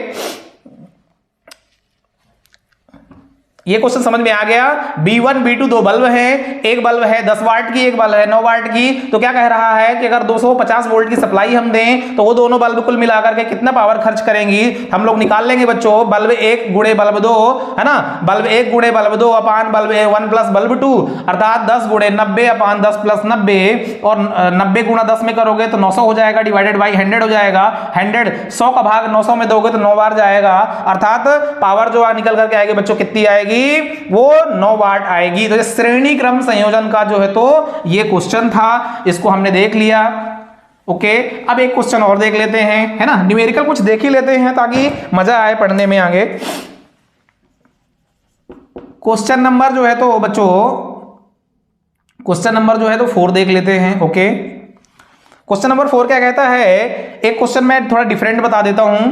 ये क्वेश्चन समझ में आ गया। B1 B2 दो बल्ब हैं, एक बल्ब है 10 वाट की, एक बल्ब है 9 वाट की। तो क्या कह रहा है कि अगर 250 वोल्ट की सप्लाई हम दें तो वो दोनों बल्ब कुल मिलाकर के कितना पावर खर्च करेंगी, हम लोग निकाल लेंगे बच्चों। बल्ब 1 गुणे बल्ब 2, है ना, बल्ब 1 गुणे बल्ब 2 अपान बल्ब 1 प्लस बल्ब 2, अर्थात 10 गुणे 90 अपान 10 प्लस 90, और 90 गुणा 10 में करोगे तो 900 हो जाएगा, डिवाइडेड बाई 100 हो जाएगा। 100 का भाग 900 में दोगे तो 9 बार जाएगा, अर्थात पावर जो निकल करके आएगी बच्चों कितनी आएगी, वो 9 वाट आएगी। तो श्रेणी क्रम संयोजन का जो है तो ये क्वेश्चन था, इसको हमने देख लिया। ओके, अब एक क्वेश्चन और देख लेते हैं, है ना, न्यूमेरिकल कुछ देख ही लेते हैं ताकि मजा आए पढ़ने में आगे। क्वेश्चन नंबर जो है तो बच्चों क्वेश्चन नंबर जो है तो 4 देख लेते हैं। ओके, क्वेश्चन नंबर 4 क्या कहता है, एक क्वेश्चन मैं थोड़ा डिफरेंट बता देता हूं।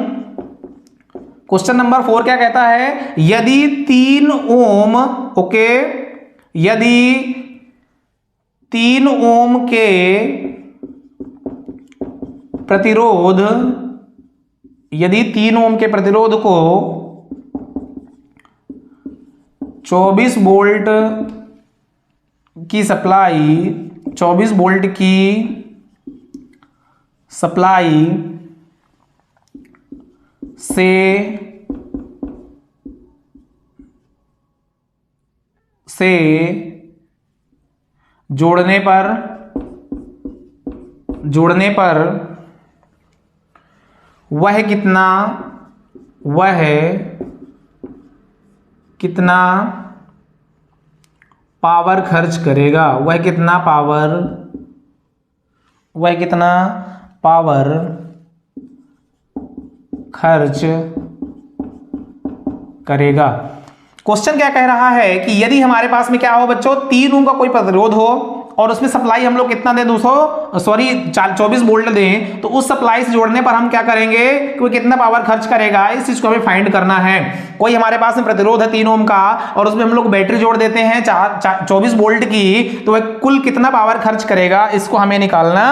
क्वेश्चन नंबर 4 क्या कहता है, यदि 3 ओम, ओके, यदि 3 ओम के प्रतिरोध, यदि 3 ओम के प्रतिरोध को 24 वोल्ट की सप्लाई, 24 वोल्ट की सप्लाई से जोड़ने पर वह कितना पावर खर्च करेगा, वह कितना पावर खर्च करेगा। क्वेश्चन क्या कह रहा है कि यदि हमारे पास में क्या हो बच्चों, 3 ओम का कोई प्रतिरोध हो और उसमें सप्लाई हम लोग कितना दें, 24 वोल्ट दें, तो उस सप्लाई से जोड़ने पर हम क्या करेंगे कि वो कितना पावर खर्च करेगा, इस चीज को हमें फाइंड करना है। कोई हमारे पास में प्रतिरोध है 3 ओम का और उसमें हम लोग बैटरी जोड़ देते हैं 24 वोल्ट की, तो वह कुल कितना पावर खर्च करेगा, इसको हमें निकालना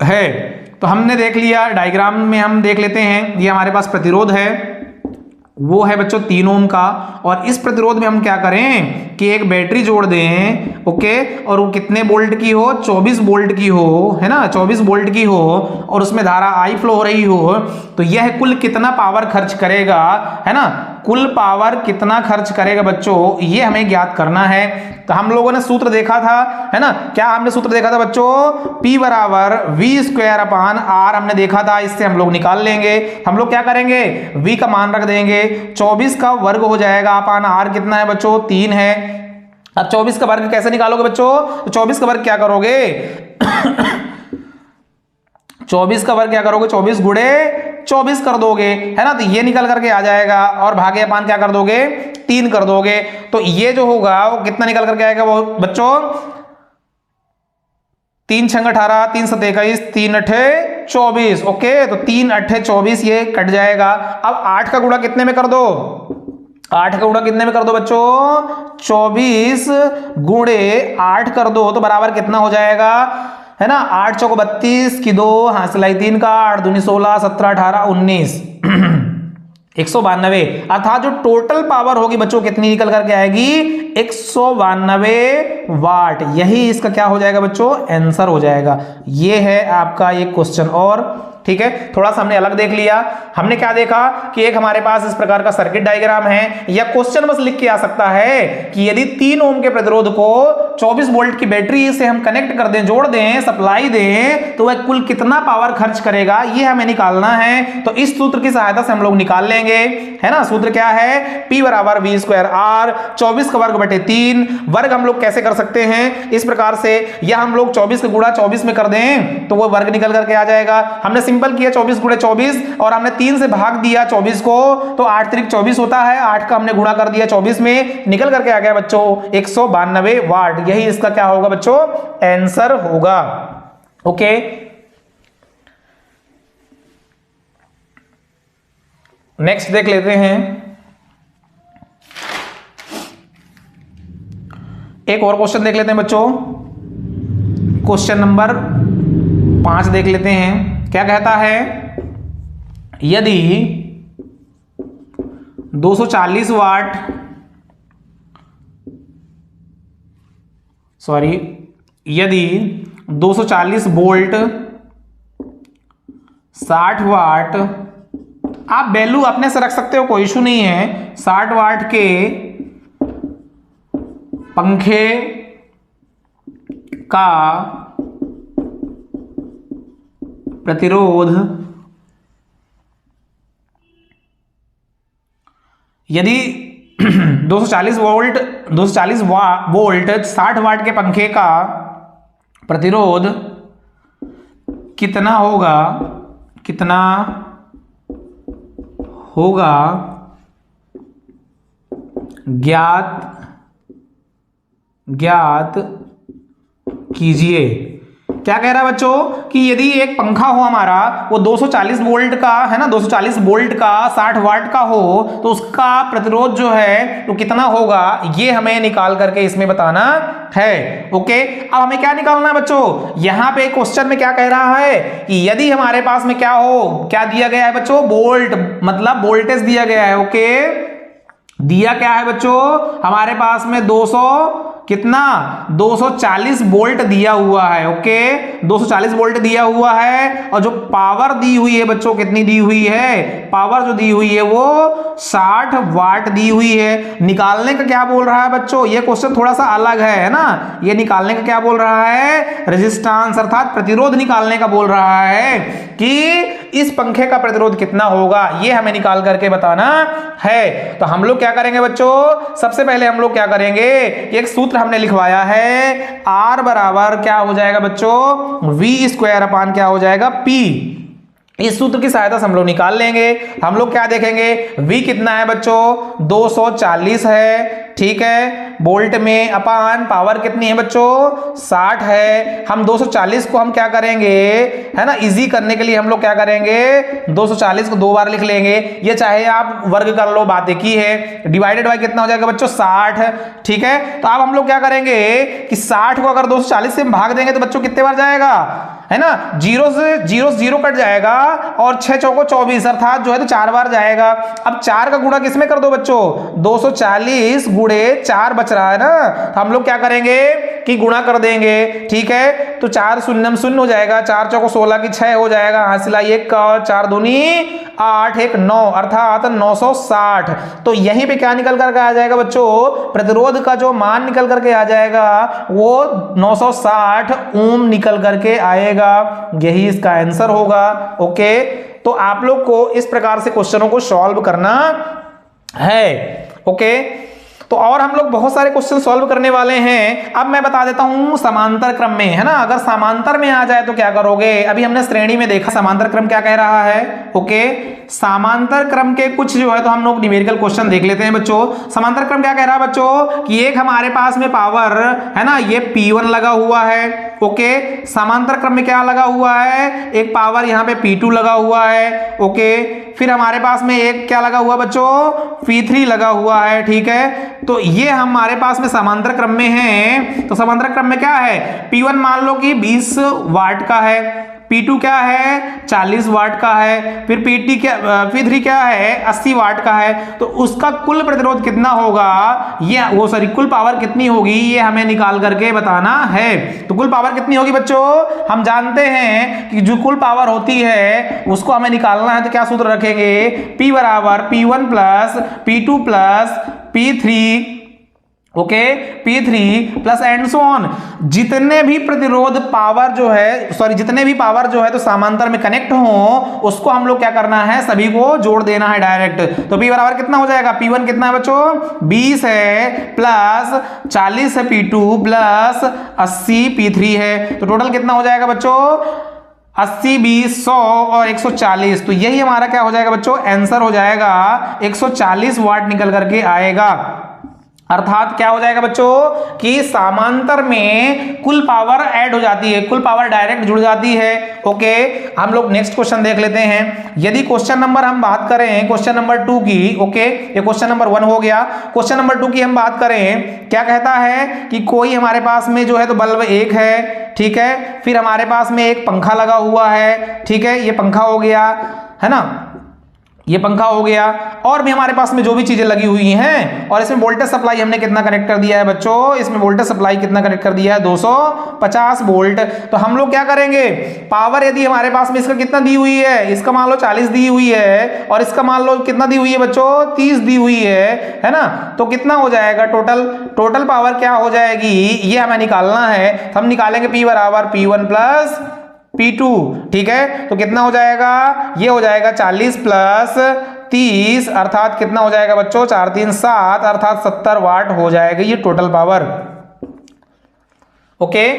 है। तो हमने देख लिया, डायग्राम में हम देख लेते हैं, ये हमारे पास प्रतिरोध है, वो है बच्चों 3 ओम का, और इस प्रतिरोध में हम क्या करें कि एक बैटरी जोड़ दें, ओके, और वो कितने वोल्ट की हो, 24 वोल्ट की हो, है ना, 24 वोल्ट की हो, और उसमें धारा आई फ्लो हो रही हो, तो यह कुल कितना पावर खर्च करेगा, है ना, कुल पावर कितना खर्च करेगा बच्चों, ये हमें ज्ञात करना है। तो हम लोगों ने सूत्र देखा था, है ना, क्या हमने सूत्र देखा था बच्चों, P बराबर V²/R हमने देखा था, इससे हम लोग निकाल लेंगे। हम लोग क्या करेंगे, V का मान रख देंगे, 24 का वर्ग हो जाएगा अपान R कितना है बच्चों, 3 है। अब 24 का वर्ग कैसे निकालोगे बच्चों, तो 24 का वर्ग क्या करोगे 24 का वर्ग क्या करोगे, 24 गुणे 24 कर दोगे, है ना, तो ये निकल करके आ जाएगा, और भागे अपान क्या कर दोगे, 3 कर दोगे, तो ये जो होगा वो कितना निकल करके आएगा वो बच्चों, 3 छंग 18, 3 सत 21, 3 अठे 24, ओके, तो 3 अठे 24 ये कट जाएगा। अब 8 का गुणा कितने में कर दो, 8 का गुणा कितने में कर दो बच्चों, 24 गुणे 8 कर दो, तो बराबर कितना हो जाएगा, है ना, 8 चौको 32 की 2, हाँ सिलाई 3 का, 8 दूनी 16, 17 18 19 192, अर्थात जो टोटल पावर होगी बच्चों कितनी निकल करके आएगी, 192 वाट। यही इसका क्या हो जाएगा बच्चों, आंसर हो जाएगा। ये है आपका ये क्वेश्चन। और ठीक है, थोड़ा सा हमने अलग देख लिया। हमने क्या देखा कि एक हमारे पास इस प्रकार का सर्किट डायग्राम है, या क्वेश्चन बस लिख के आ सकता है कि यदि 3 ओम के प्रतिरोध को 24 वोल्ट की बैटरी से हम कनेक्ट कर दें, जोड़ दें, सप्लाई दें, तो वह कुल कितना पावर खर्च करेगा, ये हमें निकालना है। तो इस सूत्र की सहायता से हम लोग निकाल लेंगे, है ना। सूत्र क्या है, P बराबर V²R, 24 का वर्ग बटे 3, वर्ग हम लोग कैसे कर सकते हैं इस प्रकार से, या हम लोग 24 का गुणा 24 में कर दें तो वो वर्ग निकल करके आ जाएगा। हमने सिंपल किया 24 गुणे 24, और हमने 3 से भाग दिया 24 को, तो 8 त्रिक 24 होता है, 8 का हमने गुणा कर दिया 24 में, निकल करके आ गया बच्चों 192 वाट। यही इसका क्या होगा बच्चों, आंसर होगा। ओके, नेक्स्ट देख लेते हैं, एक और क्वेश्चन देख लेते हैं बच्चों। क्वेश्चन नंबर 5 देख लेते हैं, क्या कहता है, यदि 240 वाट, सॉरी, यदि 240 वोल्ट 60 वाट, आप वैल्यू अपने से रख सकते हो, कोई इशू नहीं है, 60 वाट के पंखे का प्रतिरोध यदि 240 वोल्ट 60 वाट के पंखे का प्रतिरोध कितना होगा ज्ञात कीजिए। क्या कह रहा है बच्चों कि यदि एक पंखा हो हमारा, वो 240 वोल्ट का है ना, 240 वोल्ट का 60 वाट का हो, तो उसका प्रतिरोध जो है तो कितना होगा, ये हमें निकाल करके इसमें बताना है। ओके, अब हमें क्या निकालना है बच्चों, यहां पे क्वेश्चन में क्या कह रहा है कि यदि हमारे पास में क्या हो, क्या दिया गया है बच्चों, वोल्ट मतलब वोल्टेज दिया गया है। ओके, दिया क्या है बच्चों, हमारे पास में 240 वोल्ट दिया हुआ है। ओके, 240 वोल्ट दिया हुआ है, और जो पावर दी हुई है बच्चों, कितनी दी हुई है, पावर जो दी हुई है वो 60 वाट दी हुई है। निकालने का क्या बोल रहा है बच्चों, ये क्वेश्चन थोड़ा सा अलग है ना, ये निकालने का क्या बोल रहा है, रेजिस्टेंस अर्थात प्रतिरोध निकालने का बोल रहा है कि इस पंखे का प्रतिरोध कितना होगा, ये हमें निकाल करके बताना है। तो हम लोग क्या करेंगे बच्चों, सबसे पहले हम लोग क्या करेंगे, एक सूत्र हमने लिखवाया है, R बराबर क्या हो जाएगा बच्चों, V स्क्वायर अपान क्या हो जाएगा, P। इस सूत्र की सहायता से हम लोग निकाल लेंगे। हम लोग क्या देखेंगे, V कितना है बच्चों, 240 है, ठीक है, वोल्ट में, अपान पावर कितनी है बच्चों, 60 है। हम 240 को हम क्या करेंगे, है ना, इजी करने के लिए हम लोग क्या करेंगे, 240 को 2 बार लिख लेंगे, ये चाहे आप वर्ग कर लो, बात एक ही है। डिवाइडेड बाय कितना हो जाएगा बच्चों, 60, ठीक है। तो अब हम लोग क्या करेंगे कि 60 को अगर 240 से भाग देंगे तो बच्चों कितने बार जाएगा, है ना, 0 से 0 कट जाएगा, और 6 चौको 24 अर्थात जो है तो 4 बार जाएगा। अब 4 का गुणा किसमें कर दो बच्चों, 240 गुणे 4 बच रहा है ना, तो हम लोग क्या करेंगे कि गुणा कर देंगे, ठीक है। तो 4 शून्य शून्य हो जाएगा, 4 चौको 16 की 6 हो जाएगा, हासिला 1 का, 4 दूनी 8, 1 9 अर्थात 960। तो यहीं पे क्या निकल करके आ जाएगा बच्चों, प्रतिरोध का जो मान निकल करके आ जाएगा वो 960 ओम निकल करके आएगा। यही इसका आंसर होगा। ओके, तो आप लोग को इस प्रकार से क्वेश्चनों को सॉल्व करना है। ओके, तो और हम लोग बहुत सारे क्वेश्चन सॉल्व करने वाले हैं। अब मैं बता देता हूं समांतर क्रम में, है ना, अगर समांतर में आ जाए तो क्या करोगे। अभी हमने श्रेणी में देखा समांतर क्रम क्या कह रहा है। ओके, समांतर क्रम के कुछ जो है तो हम लोग न्यूमेरिकल क्वेश्चन देख लेते हैं बच्चों। समांतर क्रम क्या कह रहा है बच्चों कि एक हमारे पास में पावर है ना, ये P1 लगा हुआ है। ओके, समांतर क्रम में क्या लगा हुआ है, एक पावर यहाँ पे P2 लगा हुआ है। ओके, फिर हमारे पास में एक क्या लगा हुआ बच्चों, P3 लगा हुआ है, ठीक है। तो ये हमारे पास में समांतर क्रम में है। तो समांतर क्रम में क्या है, P1 मान लो कि 20 वाट का है, P2 क्या है 40 वाट का है, फिर P3 क्या है 80 वाट का है। तो उसका कुल प्रतिरोध कितना होगा, ये वो सॉरी कुल पावर कितनी होगी, ये हमें निकाल करके बताना है। तो कुल पावर कितनी होगी बच्चों, हम जानते हैं कि जो कुल पावर होती है उसको हमें निकालना है, तो क्या सूत्र रखेंगे, P बराबर P1 plus P2 plus P3। Okay, P3 plus and so on. जितने भी प्रतिरोध पावर जो है जितने भी पावर जो है तो समांतर में कनेक्ट हो, उसको हम लोग क्या करना है, सभी को जोड़ देना है डायरेक्ट। तो P बराबर कितना हो जाएगा, P1 कितना है बच्चों 20 है, प्लस 40 है P2 प्लस 80 P3 है। तो टोटल कितना हो जाएगा बच्चों 80 20 100 और 140। तो यही हमारा क्या हो जाएगा बच्चों, आंसर हो जाएगा 140 वाट निकल करके आएगा। अर्थात क्या हो जाएगा बच्चों कि समांतर में कुल पावर ऐड हो जाती है, कुल पावर डायरेक्ट जुड़ जाती है। ओके, हम लोग नेक्स्ट क्वेश्चन देख लेते हैं। यदि क्वेश्चन नंबर हम बात करें क्वेश्चन नंबर 2 की, ओके, ये क्वेश्चन नंबर 1 हो गया। क्वेश्चन नंबर 2 की हम बात करें, क्या कहता है कि कोई हमारे पास में जो है तो बल्ब 1 है, ठीक है, फिर हमारे पास में एक पंखा लगा हुआ है, ठीक है, ये पंखा हो गया, है ना, ये पंखा हो गया, और भी हमारे पास में जो भी चीजें लगी हुई हैं, और इसमें वोल्टेज सप्लाई हमने कितना कनेक्ट कर दिया है बच्चों, इसमें वोल्टेज सप्लाई कितना कनेक्ट कर दिया है 250 वोल्ट। तो हम लोग क्या करेंगे, पावर यदि हमारे पास में इसका कितना दी हुई है, इसका मान लो 40 दी हुई है, और इसका मान लो कितना दी हुई है बच्चों 30 दी हुई है ना। तो कितना हो जाएगा टोटल पावर क्या हो जाएगी, ये हमें निकालना है। हम निकालेंगे P बराबर P1 प्लस P2, ठीक है। तो कितना हो जाएगा, ये हो जाएगा 40 प्लस 30 अर्थात कितना हो जाएगा बच्चों 4 3 7 अर्थात 70 वाट हो जाएगा ये टोटल पावर। ओके,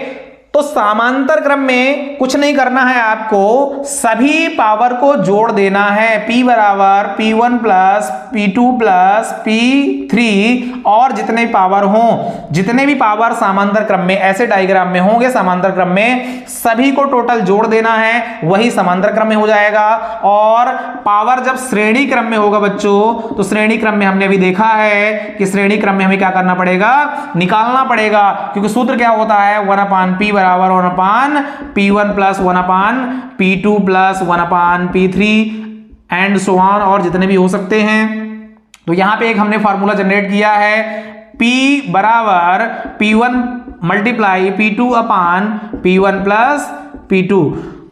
तो तो समांतर क्रम में कुछ नहीं करना है आपको, सभी पावर को जोड़ देना है। P बराबर P1 plus P2 plus P3 और जितने पावर हों, जितने भी पावर समांतर क्रम में ऐसे डायग्राम में होंगे समांतर क्रम में, सभी को टोटल जोड़ देना है, वही समांतर क्रम में हो जाएगा। और पावर जब श्रेणी क्रम में होगा बच्चों, तो श्रेणी क्रम में हमने अभी देखा है कि श्रेणी क्रम में हमें क्या करना पड़ेगा, निकालना पड़ेगा, क्योंकि सूत्र क्या होता है 1/p बराबर 1/p1 plus 1/p2 plus 1/p3 and so on, और जितने भी हो सकते हैं। तो यहां पे एक हमने फॉर्मूला जनरेट किया है, P बराबर P1 multiply P2/P1 plus P2।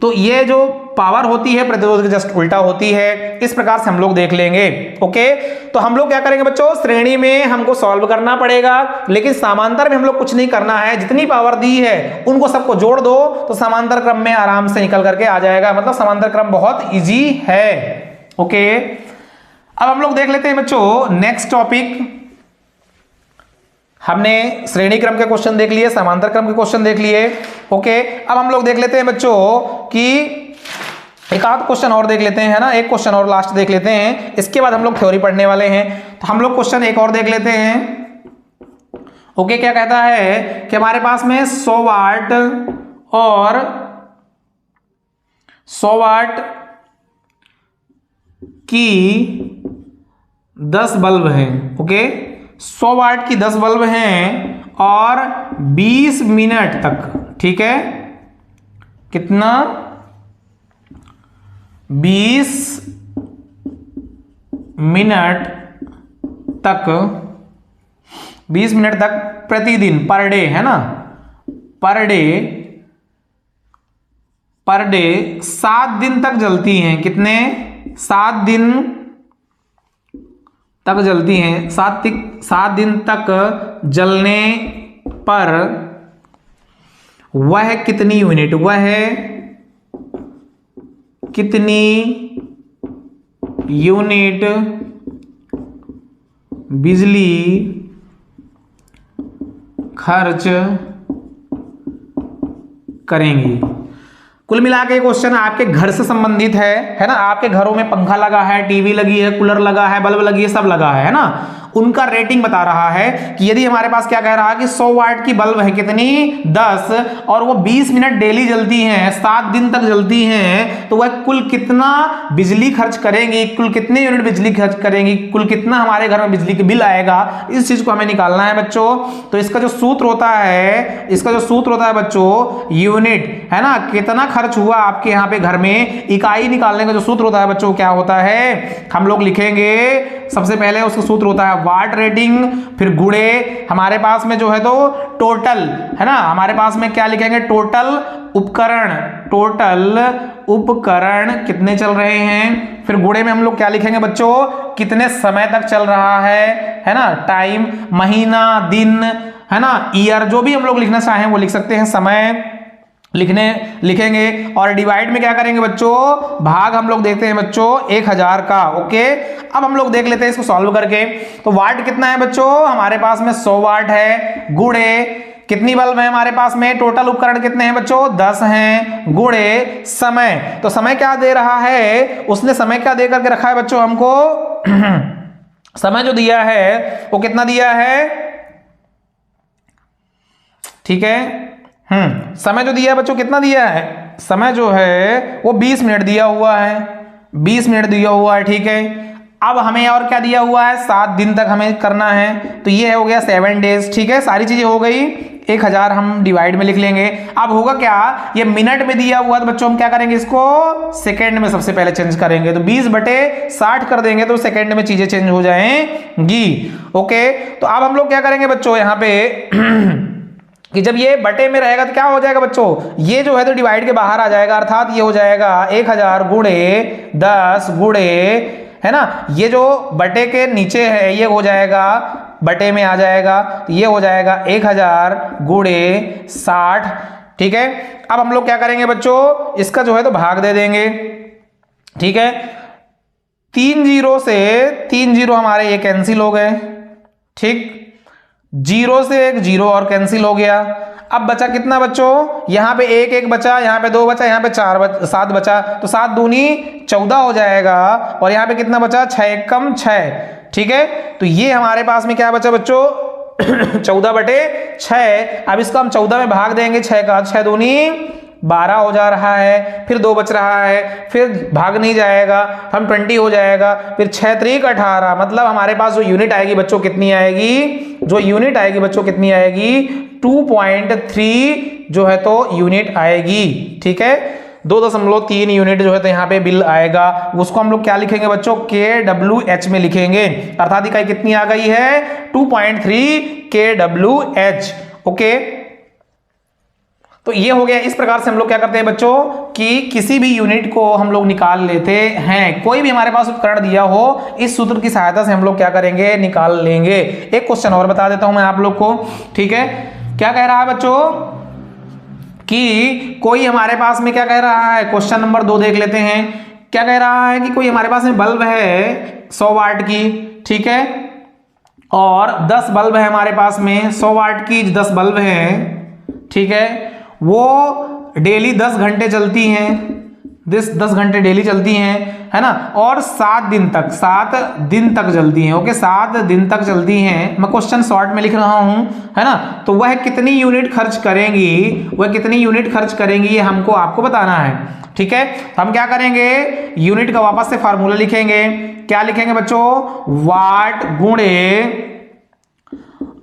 तो ये जो पावर होती है प्रतिरोध के जस्ट उल्टा होती है, इस प्रकार से हम लोग देख लेंगे। ओके, तो हम लोग क्या करेंगे बच्चों, श्रेणी में हमको सॉल्व करना पड़ेगा, लेकिन समांतर में हम लोग कुछ नहीं करना है, जितनी पावर दी है उनको सबको जोड़ दो, तो समांतर क्रम में आराम से निकल करके आ जाएगा। मतलब समांतर क्रम बहुत इजी है। ओके, अब हम लोग देख लेते हैं बच्चों नेक्स्ट टॉपिक। हमने श्रेणी क्रम के क्वेश्चन देख लिए, समांतर क्रम के क्वेश्चन देख लिए। ओके, अब हम लोग देख लेते हैं बच्चों कि एक आध क्वेश्चन और देख लेते हैं, है ना, एक क्वेश्चन और लास्ट देख लेते हैं, इसके बाद हम लोग थ्योरी पढ़ने वाले हैं। तो हम लोग क्वेश्चन एक और देख लेते हैं। ओके, क्या कहता है कि हमारे पास में 100 वाट और 100 वाट की 10 बल्ब हैं। ओके, 100 वाट की 10 बल्ब हैं और 20 मिनट तक, ठीक है, कितना, 20 मिनट तक, 20 मिनट तक प्रतिदिन, पर डे, है ना, पर डे 7 दिन तक जलती हैं। कितने, 7 दिन तक जलती हैं। 7 दिन तक जलने पर वह कितनी यूनिट, वह कितनी यूनिट बिजली खर्च करेंगी। कुल मिला के क्वेश्चन आपके घर से संबंधित है ना, आपके घरों में पंखा लगा है, टीवी लगी है, कूलर लगा है, बल्ब लगी है, सब लगा है ना, उनका रेटिंग बता रहा है कि यदि हमारे पास क्या कह रहा है कि 100 वाट की बल्ब है कितनी, 10, और वो 20 मिनट डेली जलती हैं, 7 दिन तक जलती हैं, तो वह कुल कितना बिजली खर्च करेंगी, कुल कितने यूनिट बिजली खर्च करेंगी, कुल कितना हमारे घर में बिजली का बिल आएगा, इस चीज को हमें निकालना है बच्चों। तो इसका जो सूत्र होता है, बच्चों यूनिट, है ना, कितना खर्च हुआ आपके यहाँ पे घर में, इकाई निकालने का जो सूत्र होता है बच्चों क्या होता है, हम लोग लिखेंगे सबसे पहले उसका सूत्र होता है वाट रेटिंग, फिर गुणे हमारे पास में जो है तो टोटल, है ना, हमारे पास में क्या लिखेंगे, टोटल उपकरण कितने चल रहे हैं, फिर गुणे में हम लोग क्या लिखेंगे बच्चों, कितने समय तक चल रहा है ना, टाइम, महीना, दिन, है ना, ईयर, जो भी हम लोग लिखना चाहें वो लिख सकते हैं, समय लिखेंगे, और डिवाइड में क्या करेंगे बच्चों, भाग हम लोग देखते हैं बच्चों 1000 का। ओके, अब हम लोग देख लेते हैं इसको सॉल्व करके। तो वाट कितना है बच्चों, हमारे पास में 100 वाट है, गुणे कितनी बल्ब है हमारे पास में, टोटल उपकरण कितने हैं बच्चों, 10 हैं, गुणे समय, तो समय क्या दे रहा है, उसने समय क्या दे करके रखा है बच्चों हमको समय जो दिया है वो कितना दिया है, ठीक है, समय जो दिया है बच्चों कितना दिया है, समय जो है वो 20 मिनट दिया हुआ है, 20 मिनट दिया हुआ है, ठीक है। अब हमें और क्या दिया हुआ है, 7 दिन तक हमें करना है, तो ये हो गया 7 डेज, ठीक है, सारी चीजें हो गई। 1000 हम डिवाइड में लिख लेंगे। अब होगा क्या, ये मिनट में दिया हुआ, तो बच्चों हम क्या करेंगे, इसको सेकंड में सबसे पहले चेंज करेंगे, तो 20/60 कर देंगे, तो सेकंड में चीजें चेंज हो जाएंगी। ओके, तो अब हम लोग क्या करेंगे बच्चों यहाँ पे कि जब ये बटे में रहेगा तो क्या हो जाएगा बच्चों, ये जो है तो डिवाइड के बाहर आ जाएगा, अर्थात ये हो जाएगा 1000 गुणे 10 गुणे, है ना, ये जो बटे के नीचे है ये हो जाएगा बटे में आ जाएगा, तो ये हो जाएगा 1000 गुणे 60, ठीक है। अब हम लोग क्या करेंगे बच्चों, इसका जो है तो भाग दे देंगे, ठीक है, 3 जीरो से 3 जीरो हमारे ये कैंसिल हो गए, ठीक, 0 से एक 0 और कैंसिल हो गया। अब बचा कितना बच्चों, यहाँ पे 1 1 बचा, यहाँ पे 2 बचा, यहाँ पे 7 बचा, तो 7 दूनी 14 हो जाएगा। और यहाँ पे कितना बचा, 6 1 कम 6, ठीक है। तो ये हमारे पास में क्या बचा बच्चों 14/6। अब इसको हम 14 में भाग देंगे 6 का, 6 दूनी 12 हो जा रहा है, फिर 2 बच रहा है, फिर भाग नहीं जाएगा, हम 20 हो जाएगा, फिर 6 3 18। मतलब हमारे पास जो यूनिट आएगी बच्चों कितनी आएगी, जो यूनिट आएगी बच्चों कितनी आएगी 2.3 जो है तो यूनिट आएगी, ठीक है। 2.3 यूनिट जो है तो यहाँ पे बिल आएगा। उसको हम लोग क्या लिखेंगे बच्चों, kWh में लिखेंगे, अर्थात इकाई कितनी आ गई है 2.3 kWh, ओके। तो ये हो गया। इस प्रकार से हम लोग क्या करते हैं बच्चों कि किसी भी यूनिट को हम लोग निकाल लेते हैं, कोई भी हमारे पास उपकरण दिया हो इस सूत्र की सहायता से हम लोग क्या करेंगे, निकाल लेंगे। एक क्वेश्चन और बता देता हूं मैं आप लोग को, ठीक है। क्या कह रहा है बच्चों कि कोई हमारे पास में क्या कह रहा है, क्वेश्चन नंबर 2 देख लेते हैं। क्या कह रहा है कि कोई हमारे पास में बल्ब है 100 वाट की, ठीक है, और 10 बल्ब है हमारे पास में 100 वाट की 10 बल्ब है, ठीक है। वो डेली 10 घंटे चलती हैं, 10 घंटे डेली चलती हैं, है ना, और 7 दिन तक चलती हैं, ओके, 7 दिन तक चलती हैं। मैं क्वेश्चन शॉर्ट में लिख रहा हूं, है ना। तो वह कितनी यूनिट खर्च करेंगी ये हमको आपको बताना है, ठीक है। तो हम क्या करेंगे, यूनिट का वापस से फार्मूला लिखेंगे। क्या लिखेंगे बच्चों, वाट गुणे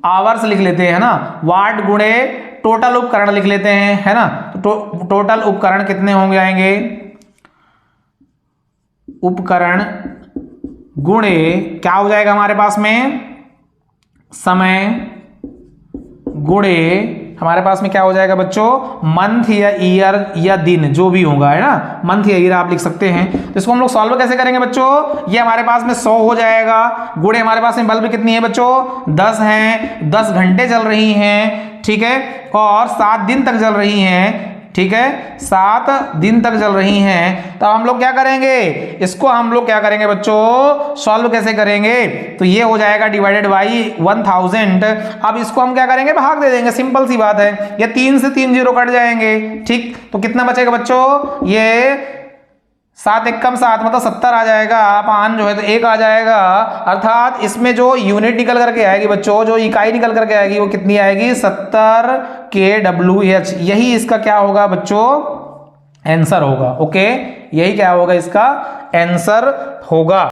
आवर्स लिख लेते हैं, है ना, वाट गुणे टोटल उपकरण लिख लेते हैं, है ना। तो टोटल उपकरण कितने होंगे आएंगे, उपकरण गुणे क्या हो जाएगा हमारे पास में, समय गुणे हमारे पास में क्या हो जाएगा बच्चों, मंथ या ईयर या दिन जो भी होगा, है ना, मंथ या ईयर आप लिख सकते हैं। तो इसको हम लोग सॉल्व कैसे करेंगे बच्चों, ये हमारे पास में 100 हो जाएगा, गुणे हमारे पास में बल्ब कितनी है बच्चों 10 हैं, 10 घंटे चल रही हैं, ठीक है, और 7 दिन तक चल रही हैं, ठीक है, 7 दिन तक चल रही हैं। तो हम लोग क्या करेंगे, इसको हम लोग क्या करेंगे बच्चों, सॉल्व कैसे करेंगे, तो ये हो जाएगा डिवाइडेड बाई 1000। अब इसको हम क्या करेंगे, भाग दे देंगे, सिंपल सी बात है, ये 3 से 3 जीरो कट जाएंगे, ठीक। तो कितना बचेगा बच्चों, ये 7 1 कम 7 मतलब 70 आ जाएगा, 5 जो है तो 1 आ जाएगा। अर्थात इसमें जो यूनिट निकल करके आएगी बच्चों, जो इकाई निकल करके आएगी वो कितनी आएगी 70 kWh। यही इसका क्या होगा बच्चों, आंसर होगा, ओके, यही क्या होगा इसका आंसर होगा।